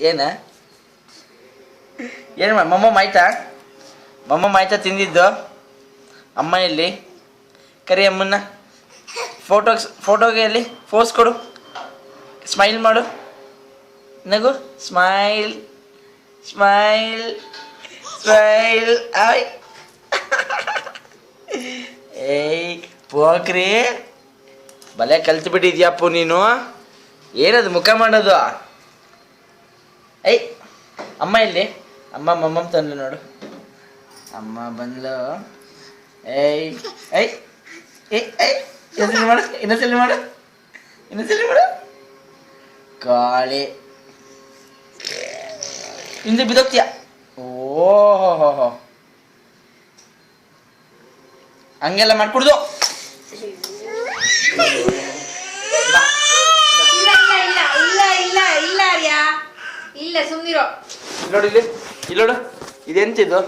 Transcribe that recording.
ಏನ ಏನು ಮಮ್ಮ ಆಯ್ತಾ ತಿಂದಿದ್ದು? ಅಮ್ಮ ಎಲ್ಲಿ? ಕರಿ ಅಮ್ಮನ್ನ. ಫೋಟೋಗೆ ಎಲ್ಲಿ ಫೋಸ್ ಕೊಡು, ಸ್ಮೈಲ್ ಮಾಡು, ನಗು, ಸ್ಮೈಲ್ ಸ್ಮೈಲ್ ಸ್ಮೈಲ್. ಆಯ್ ಏಯ್ ಪೋಕ್ರಿ, ಬಲೆ ಕಲ್ತು ಬಿಟ್ಟಿದ್ಯಪ್ಪು ನೀನು. ಏನದು ಮುಖ ಮಾಡೋದು? ಐ ಅಮ್ಮ ಇಲ್ಲಿ, ಅಮ್ಮ ತಂದ್ಲು ನೋಡು, ಅಮ್ಮ ಬಂದ್ಲು. ಏಯ್ ಐ ಏಯ್ ಐ ಇನ್ನೊಂದ್ಸಲಿ ಮಾಡು ಕಾಳಿ, ಹಿಂದೆ ಬಿದ್ದೋಗ್ತೀಯ. ಓಹೋ ಹಂಗೆಲ್ಲ ಮಾಡ್ಕೊಡ್ದು. ಇಲ್ಲ ಸುಮ್ಮನಿರೋ. ಇಲ್ಲೋಡು, ಇದೆಂತಿದ್ದು?